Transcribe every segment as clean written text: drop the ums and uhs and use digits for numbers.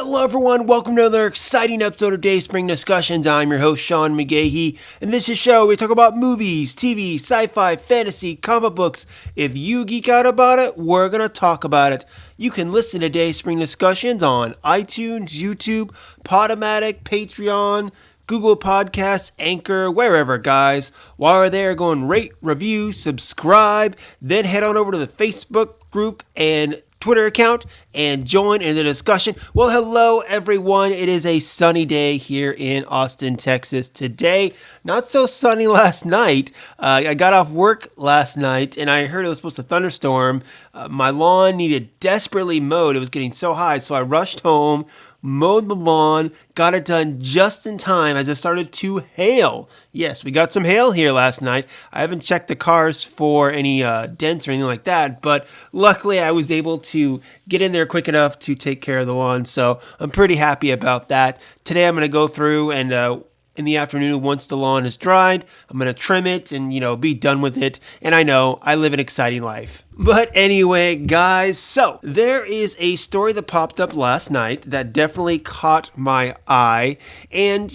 Hello everyone, welcome to another exciting episode of Dayspring Discussions. I'm your host Sean McGahee, and this is a show where we talk about movies, TV, sci-fi, fantasy, comic books. If you geek out about it, we're going to talk about it. You can listen to Dayspring Discussions on iTunes, YouTube, Podomatic, Patreon, Google Podcasts, Anchor, wherever, guys. While you're there, go and rate, review, subscribe, then head on over to the Facebook group and Twitter account and join in the discussion. Well, hello everyone. It is a sunny day here in Austin, Texas today. Not so sunny last night. I got off work last night and I heard it was supposed to thunderstorm. My lawn needed desperately mowed. It was getting so high, so I rushed home, mowed the lawn, got it done just in time as it started to hail. Yes, we got some hail here last night. I haven't checked the cars for any dents or anything like that, but luckily I was able to get in there quick enough to take care of the lawn, so I'm pretty happy about that. Today I'm going to go through and in the afternoon, once the lawn is dried, I'm going to trim it and, be done with it. And I know I live an exciting life. But anyway, guys, so there is a story that popped up last night that definitely caught my eye. And,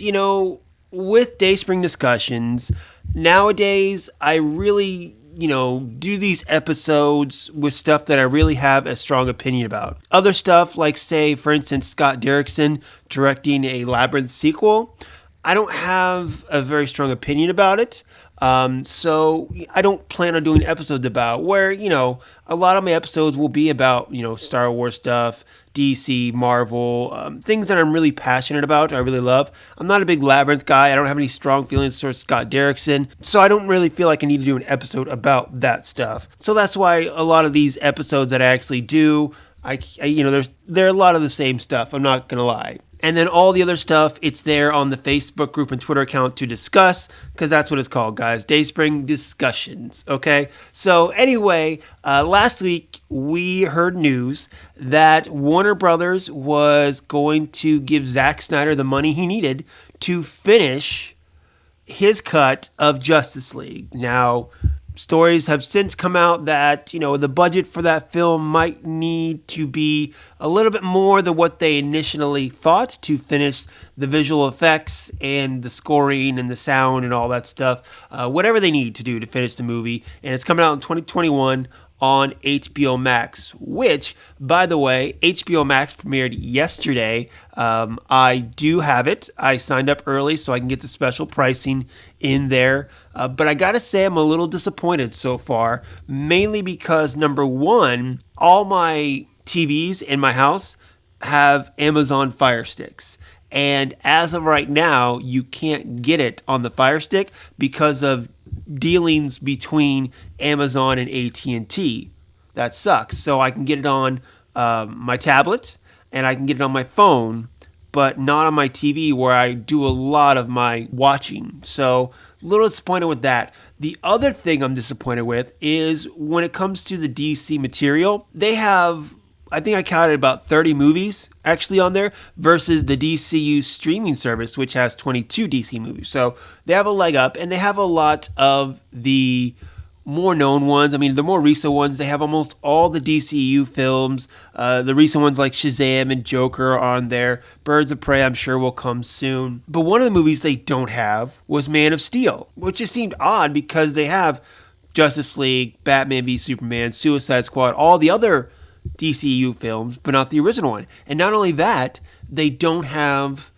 with Dayspring Discussions, nowadays, I really do these episodes with stuff that I really have a strong opinion about. Other stuff, like, say, for instance, Scott Derrickson directing a Labyrinth sequel, I don't have a very strong opinion about it. So I don't plan on doing episodes about where, a lot of my episodes will be about, Star Wars stuff, DC, Marvel, things that I'm really passionate about, I really love. I'm not a big Labyrinth guy. I don't have any strong feelings towards Scott Derrickson. So I don't really feel like I need to do an episode about that stuff. So that's why a lot of these episodes that I actually do, they're a lot of the same stuff. I'm not going to lie. And then all the other stuff, it's there on the Facebook group and Twitter account to discuss, because that's what it's called, guys. Dayspring Discussions, okay? So anyway, last week we heard news that Warner Brothers was going to give Zack Snyder the money he needed to finish his cut of Justice League. Now, stories have since come out that, the budget for that film might need to be a little bit more than what they initially thought to finish the visual effects and the scoring and the sound and all that stuff. Whatever they need to do to finish the movie. And it's coming out in 2021 on HBO Max, which, by the way, HBO Max premiered yesterday. I do have it. I signed up early so I can get the special pricing in there. But I gotta say I'm a little disappointed so far, mainly because, number one, all my TVs in my house have Amazon Fire Sticks. And as of right now, you can't get it on the Fire Stick because of dealings between Amazon and AT&T. That sucks. So I can get it on my tablet and I can get it on my phone, but not on my TV where I do a lot of my watching. So a little disappointed with that. The other thing I'm disappointed with is when it comes to the DC material, they have, I think I counted about 30 movies actually on there versus the DCU streaming service, which has 22 DC movies. So they have a leg up, and they have a lot of the more known ones. I mean, the more recent ones, they have almost all the DCU films. The recent ones like Shazam and Joker are on there. Birds of Prey, I'm sure, will come soon. But one of the movies they don't have was Man of Steel, which just seemed odd because they have Justice League, Batman v Superman, Suicide Squad, all the other DCU films, but not the original one. And not only that, they don't have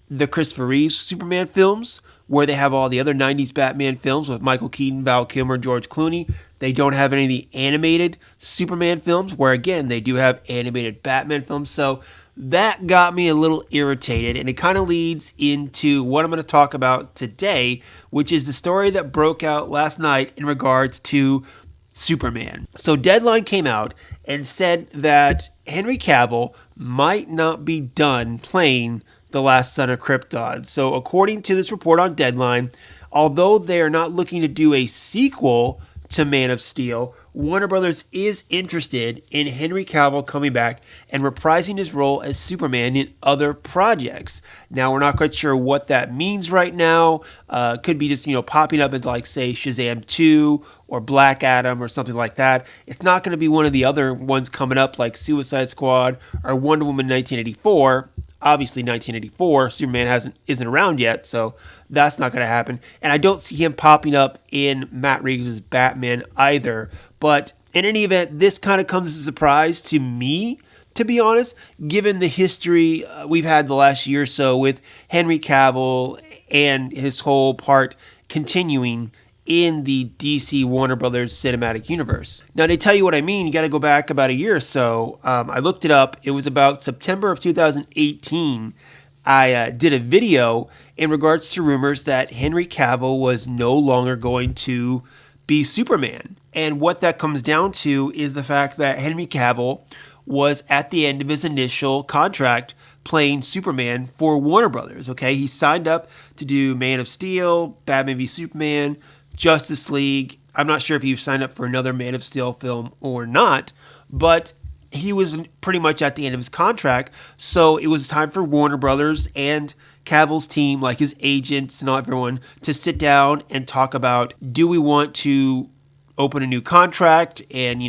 the Christopher Reeve Superman films, where they have all the other 90s Batman films with Michael Keaton, Val Kilmer, George Clooney. They don't have any of the animated Superman films, where again, they do have animated Batman films. So that got me a little irritated, and it kind of leads into what I'm going to talk about today, which is the story that broke out last night in regards to Superman. So Deadline came out and said that Henry Cavill might not be done playing the Last Son of Krypton. So according to this report on Deadline, although they are not looking to do a sequel to Man of Steel, Warner Brothers is interested in Henry Cavill coming back and reprising his role as Superman in other projects. Now, we're not quite sure what that means right now. Could be just, popping up into, like, say, Shazam 2 or Black Adam or something like that. It's not going to be one of the other ones coming up like Suicide Squad or Wonder Woman 1984. obviously 1984. Superman isn't around yet, so that's not going to happen. And I don't see him popping up in Matt Reeves' Batman either. But in any event, this kind of comes as a surprise to me, to be honest, given the history we've had the last year or so with Henry Cavill and his whole part continuing in the DC Warner Brothers cinematic universe. Now, to tell you what I mean, you got to go back about a year or so. I looked it up. It was about September of 2018. I did a video in regards to rumors that Henry Cavill was no longer going to be Superman. And what that comes down to is the fact that Henry Cavill was at the end of his initial contract playing Superman for Warner Brothers. Okay, he signed up to do Man of Steel, Batman v Superman, Justice League. I'm not sure if he signed up for another Man of Steel film or not, but he was pretty much at the end of his contract. So it was time for Warner Brothers and Cavill's team, like his agents and everyone, to sit down and talk about, do we want to open a new contract and,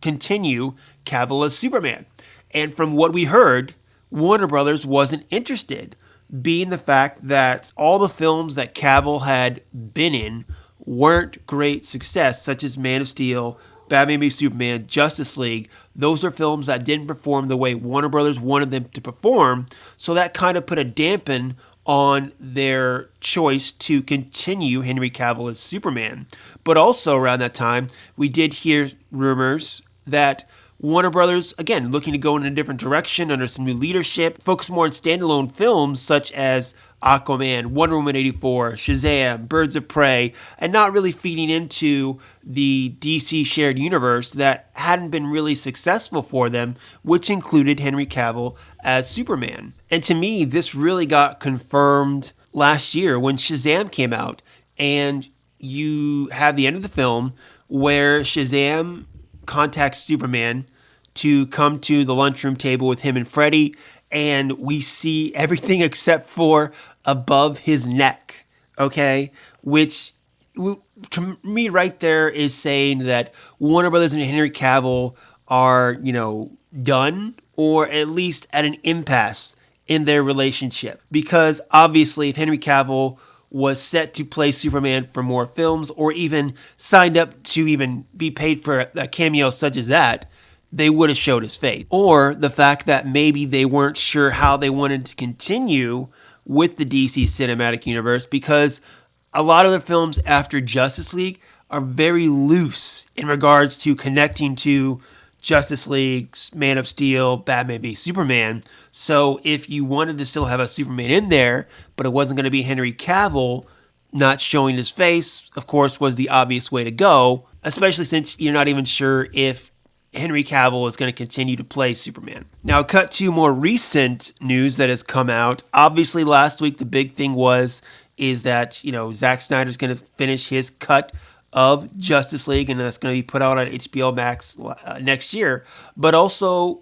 continue Cavill as Superman? And from what we heard, Warner Brothers wasn't interested, being the fact that all the films that Cavill had been in weren't great success, such as Man of Steel, Batman v Superman, Justice League. Those are films that didn't perform the way Warner Brothers wanted them to perform, so that kind of put a dampen on their choice to continue Henry Cavill as Superman. But also around that time, we did hear rumors that Warner Brothers, again, looking to go in a different direction under some new leadership, focus more on standalone films such as Aquaman, Wonder Woman 84, Shazam, Birds of Prey, and not really feeding into the DC shared universe that hadn't been really successful for them, which included Henry Cavill as Superman. And to me, this really got confirmed last year when Shazam came out, and you have the end of the film where Shazam contacts Superman to come to the lunchroom table with him and Freddy, and we see everything except for above his neck, okay? Which, to me, right there is saying that Warner Brothers and Henry Cavill are, done, or at least at an impasse in their relationship. Because obviously, if Henry Cavill was set to play Superman for more films, or even signed up to even be paid for a cameo such as that, they would have showed his face. Or the fact that maybe they weren't sure how they wanted to continue with the DC cinematic universe, because a lot of the films after Justice League are very loose in regards to connecting to Justice League, Man of Steel, Batman v Superman. So if you wanted to still have a Superman in there, but it wasn't going to be Henry Cavill, not showing his face, of course, was the obvious way to go, especially since you're not even sure if Henry Cavill is going to continue to play Superman. Now, cut to more recent news that has come out. Obviously, last week, the big thing is that, Zack Snyder's going to finish his cut of Justice League, and that's going to be put out on HBO Max next year. But also,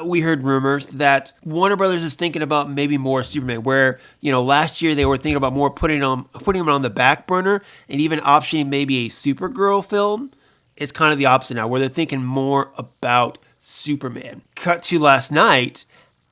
we heard rumors that Warner Brothers is thinking about maybe more Superman, where, last year they were thinking about more putting him on the back burner and even optioning maybe a Supergirl film. It's kind of the opposite now, where they're thinking more about Superman. Cut to last night,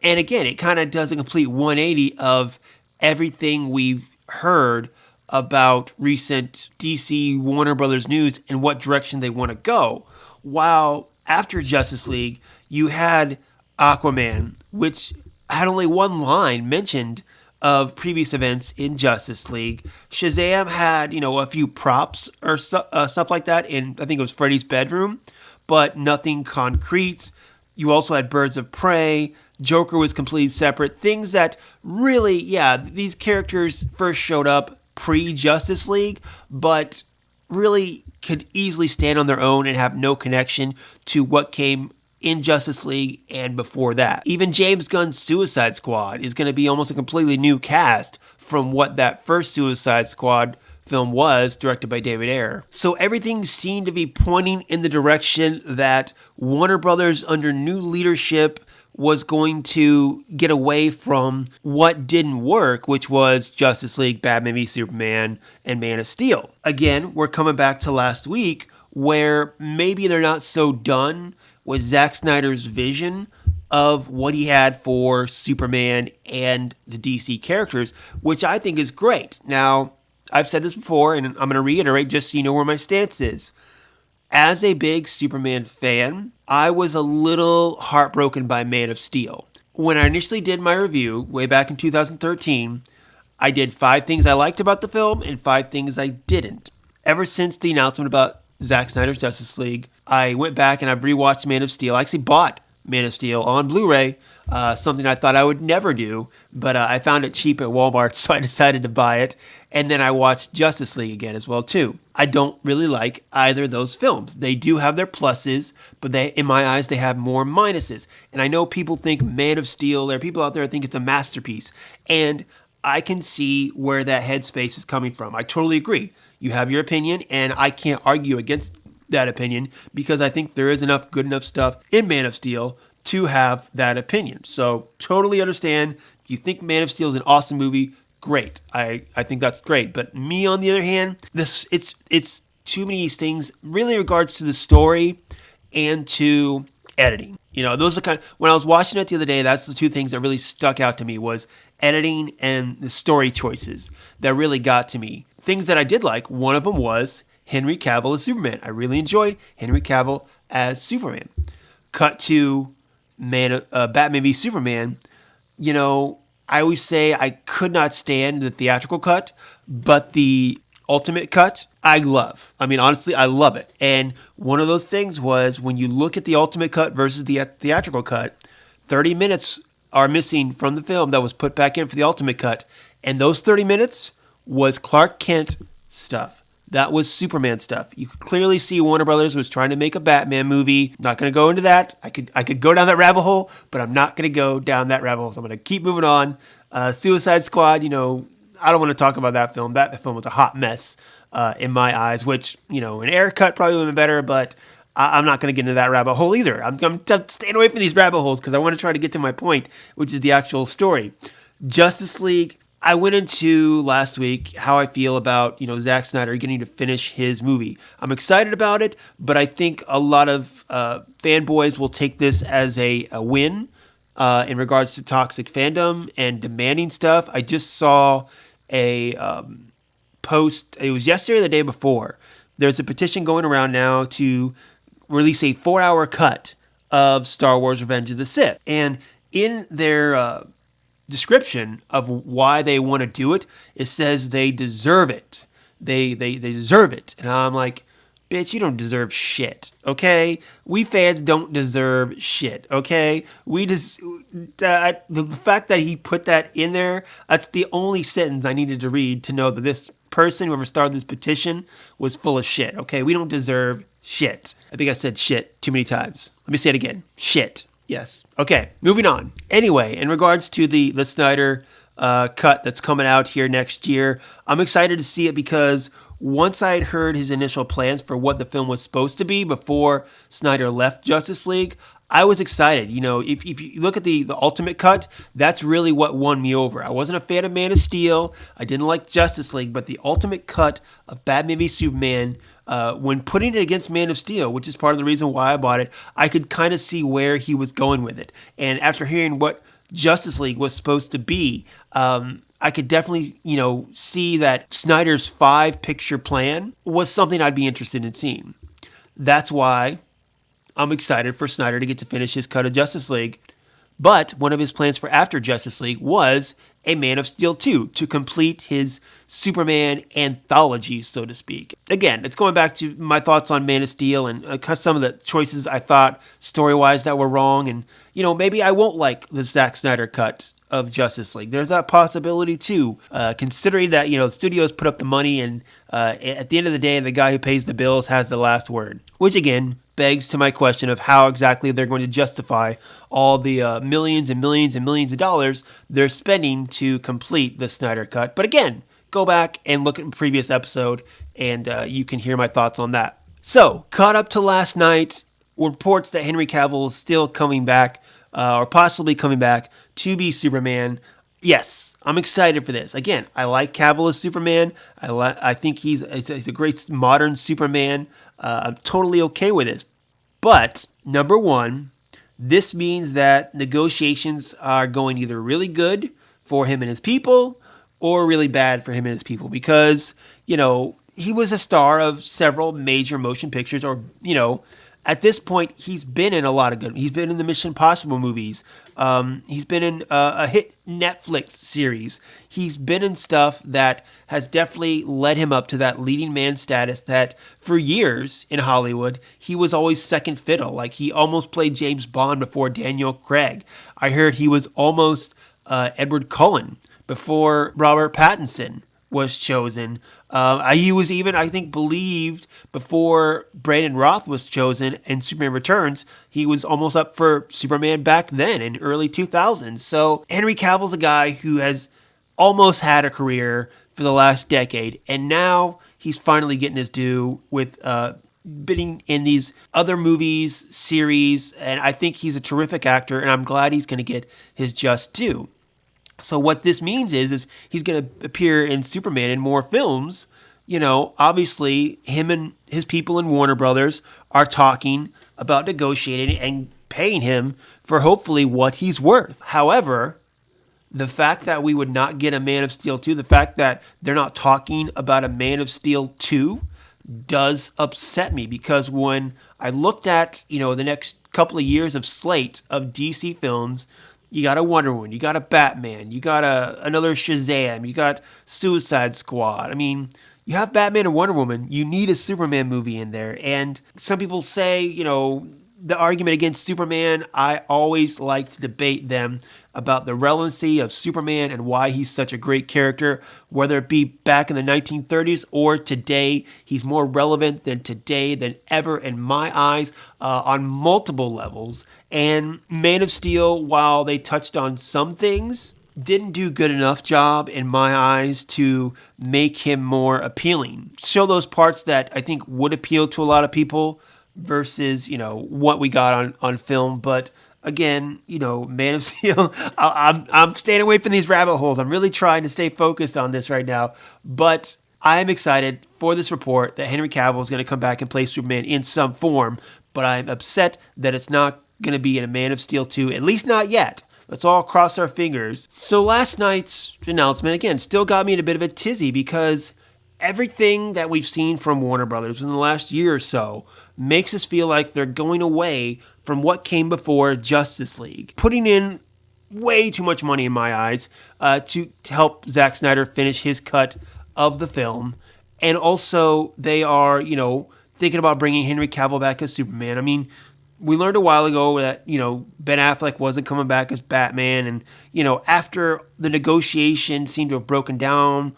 and again, it kind of does a complete 180 of everything we've heard about recent DC Warner Brothers news and what direction they want to go. While after Justice League, you had Aquaman, which had only one line mentioned of previous events in Justice League. Shazam had, a few props or stuff like that in, I think it was Freddy's bedroom, but nothing concrete. You also had Birds of Prey. Joker was completely separate. Things that really, these characters first showed up pre-Justice League, but really could easily stand on their own and have no connection to what came in Justice League and before that. Even James Gunn's Suicide Squad is going to be almost a completely new cast from what that first Suicide Squad film was, directed by David Ayer. So everything seemed to be pointing in the direction that Warner Brothers under new leadership was going to get away from what didn't work, which was Justice League, Batman v Superman, and Man of Steel. Again, we're coming back to last week where maybe they're not so done with Zack Snyder's vision of what he had for Superman and the DC characters, which I think is great. Now, I've said this before, and I'm going to reiterate just so you know where my stance is. As a big Superman fan, I was a little heartbroken by Man of Steel. When I initially did my review, way back in 2013, I did 5 things I liked about the film and 5 things I didn't. Ever since the announcement about Zack Snyder's Justice League, I went back and I've rewatched Man of Steel. I actually bought Man of Steel on Blu-ray, something I thought I would never do, but I found it cheap at Walmart, so I decided to buy it. And then I watched Justice League again as well, too. I don't really like either of those films. They do have their pluses, but in my eyes, they have more minuses. And I know people think Man of Steel, there are people out there that think it's a masterpiece. And I can see where that headspace is coming from. I totally agree. You have your opinion, and I can't argue against that opinion because I think there is enough good enough stuff in Man of Steel to have that opinion. So totally understand. If you think Man of Steel is an awesome movie, great. I think that's great. But me, on the other hand, it's too many things really in regards to the story and to editing. You know, those are when I was watching it the other day, that's the 2 things that really stuck out to me was editing and the story choices that really got to me. Things that I did like, one of them was Henry Cavill as Superman. I really enjoyed Henry Cavill as Superman. Cut to Batman v Superman. You know, I always say I could not stand the theatrical cut, but the ultimate cut, I love. I mean, honestly, I love it. And one of those things was when you look at the ultimate cut versus the theatrical cut, 30 minutes are missing from the film that was put back in for the ultimate cut. And those 30 minutes was Clark Kent stuff. That was Superman stuff. You could clearly see Warner Brothers was trying to make a Batman movie. Not going to go into that. I could go down that rabbit hole, but I'm not going to go down that rabbit hole. So I'm going to keep moving on. Suicide Squad, you know, I don't want to talk about that film. That film was a hot mess in my eyes, which, you know, an air cut probably would have been better, but I'm not going to get into that rabbit hole either. I'm staying away from these rabbit holes because I want to try to get to my point, which is the actual story. Justice League, I went into last week how I feel about, you know, Zack Snyder getting to finish his movie. I'm excited about it, but I think a lot of fanboys will take this as a win in regards to toxic fandom and demanding stuff. I just saw a post, it was yesterday or the day before. There's a petition going around now to release a 4-hour cut of Star Wars Revenge of the Sith. And in their description of why they want to do it, it says they deserve it. They deserve it. And I'm like, bitch, you don't deserve shit, okay? We fans don't deserve shit, okay? We just, the fact that he put that in there, that's the only sentence I needed to read to know that this person, whoever started this petition, was full of shit, okay? We don't deserve shit. I think I said shit too many times. Let me say it again. Shit. Yes. Okay, moving on. Anyway, in regards to the Snyder cut that's coming out here next year, I'm excited to see it because once I had heard his initial plans for what the film was supposed to be before Snyder left Justice League, I was excited. You know, if you look at the ultimate cut, that's really what won me over. I wasn't a fan of Man of Steel. I didn't like Justice League, but the ultimate cut of Batman v Superman, when putting it against Man of Steel, which is part of the reason why I bought it, I could kind of see where he was going with it. And after hearing what Justice League was supposed to be, I could definitely, you know, see that Snyder's 5-picture plan was something I'd be interested in seeing. That's why I'm excited for Snyder to get to finish his cut of Justice League. But one of his plans for after Justice League was a Man of Steel 2 to complete his Superman anthology, so to speak. Again, it's going back to my thoughts on Man of Steel and some of the choices I thought story-wise that were wrong. And, you know, maybe I won't like the Zack Snyder cut of Justice League. There's that possibility too, considering that, you know, the studios put up the money and at the end of the day, the guy who pays the bills has the last word. Which again, begs to my question of how exactly they're going to justify all the millions and millions and millions of dollars they're spending to complete the Snyder Cut. But again, go back and look at the previous episode and you can hear my thoughts on that. So, caught up to last night, reports that Henry Cavill is still coming back, or possibly coming back to be Superman. Yes, I'm excited for this. Again, I like Cavill as Superman. I think he's a great modern Superman. I'm totally okay with this. But, number one, This means that negotiations are going either really good for him and his people or really bad for him and his people because, he was a star of several major motion pictures or, at this point, he's been in a lot of good. He's been in the Mission Impossible movies. He's been in a hit Netflix series. He's been in stuff that has definitely led him up to that leading man status that for years in Hollywood, he was always second fiddle. Like he almost played James Bond before Daniel Craig. I heard he was almost Edward Cullen before Robert Pattinson was chosen. He was even, I think, believed before Brandon Roth was chosen in Superman Returns. He was almost up for Superman back then in early 2000s. So Henry Cavill's a guy who has almost had a career for the last decade, and now he's finally getting his due with bidding in these other movies, series, and I think he's a terrific actor, and I'm glad he's going to get his just due. So what this means is he's going to appear in Superman in more films. Obviously him and his people in Warner Brothers are talking about negotiating and paying him for hopefully what he's worth. However, the fact that we would not get a Man of Steel 2, the fact that they're not talking about a Man of Steel 2 does upset me because when I looked at, the next couple of years of slate of DC films, you got a Wonder Woman, you got a Batman, you got another Shazam, you got Suicide Squad. I mean, you have Batman and Wonder Woman, you need a Superman movie in there. And some people say, the argument against Superman, I always like to debate them about the relevancy of Superman and why he's such a great character, whether it be back in the 1930s or today. He's more relevant than today than ever in my eyes on multiple levels. And Man of Steel, while they touched on some things, didn't do good enough job in my eyes to make him more appealing. Show those parts that I think would appeal to a lot of people versus, what we got on film. But again, Man of Steel, I'm staying away from these rabbit holes. I'm really trying to stay focused on this right now. But I'm excited for this report that Henry Cavill is going to come back and play Superman in some form. But I'm upset that it's not going to be in a Man of Steel 2, at least not yet. Let's all cross our fingers. So last night's announcement, again, still got me in a bit of a tizzy because everything that we've seen from Warner Brothers in the last year or so makes us feel like they're going away from what came before Justice League, putting in way too much money in my eyes to help Zack Snyder finish his cut of the film. And also they are, thinking about bringing Henry Cavill back as Superman. I mean, we learned a while ago that, Ben Affleck wasn't coming back as Batman. And, after the negotiations seemed to have broken down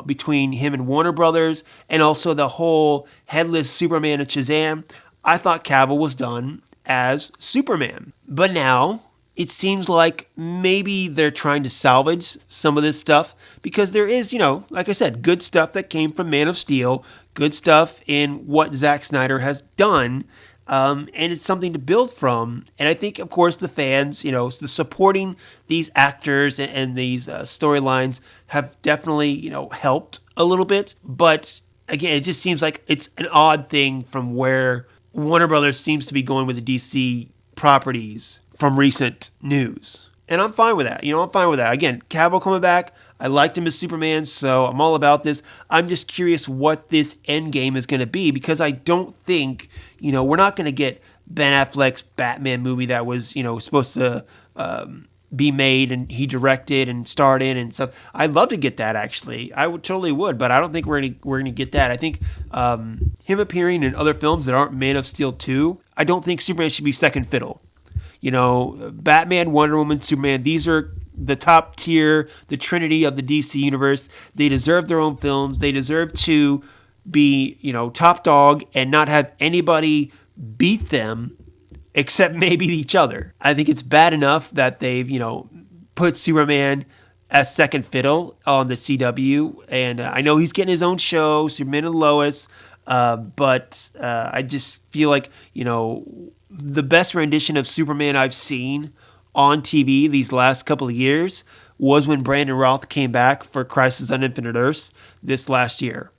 between him and Warner Brothers, and also the whole headless Superman and Shazam, I thought Cavill was done as Superman. But now it seems like maybe they're trying to salvage some of this stuff because there is, like I said, good stuff that came from Man of Steel, good stuff in what Zack Snyder has done. And it's something to build from. And I think, of course, the fans, the supporting these actors and these storylines have definitely, helped a little bit. But again, it just seems like it's an odd thing from where Warner Brothers seems to be going with the DC properties from recent news. And I'm fine with that. I'm fine with that. Again, Cavill coming back. I liked him as Superman, so I'm all about this. I'm just curious what this end game is going to be because I don't think, we're not going to get Ben Affleck's Batman movie that was, supposed to be made and he directed and starred in and stuff. I'd love to get that, actually. I totally would, but I don't think we're going to get that. I think him appearing in other films that aren't Man of Steel 2, I don't think Superman should be second fiddle. Batman, Wonder Woman, Superman, these are the top tier, the trinity of the DC universe. They deserve their own films. They deserve to be, top dog and not have anybody beat them except maybe each other. I think it's bad enough that they've, put Superman as second fiddle on the CW. And I know he's getting his own show, Superman and Lois. But I just feel like, the best rendition of Superman I've seen on TV these last couple of years was when Brandon Roth came back for Crisis on Infinite Earths this last year.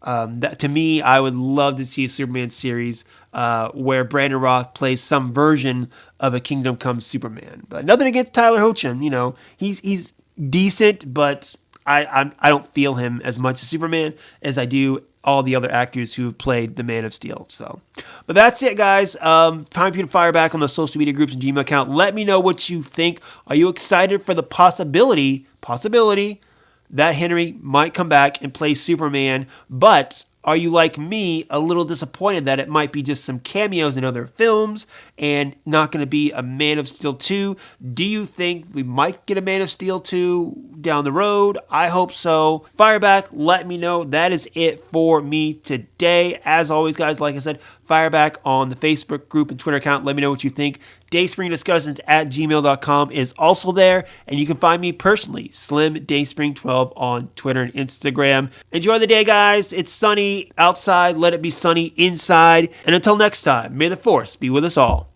That to me, I would love to see a Superman series where Brandon Roth plays some version of a Kingdom Come Superman. But nothing against Tyler Hoechlin. He's decent, but I don't feel him as much as Superman as I do all the other actors who have played the Man of Steel. So, but that's it, guys. Time for you to fire back on the social media groups and Gmail account. Let me know what you think. Are you excited for the possibility that Henry might come back and play Superman? But are you, like me, a little disappointed that it might be just some cameos in other films and not going to be a Man of Steel 2? Do you think we might get a Man of Steel 2 down the road? I hope so. Fire back, let me know. That is it for me today. As always, guys, like I said, fire back on the Facebook group and Twitter account. Let me know what you think. Dayspring Discussions at gmail.com is also there. And you can find me personally, Slim Dayspring 12 on Twitter and Instagram. Enjoy the day, guys. It's sunny outside. Let it be sunny inside. And until next time, may the force be with us all.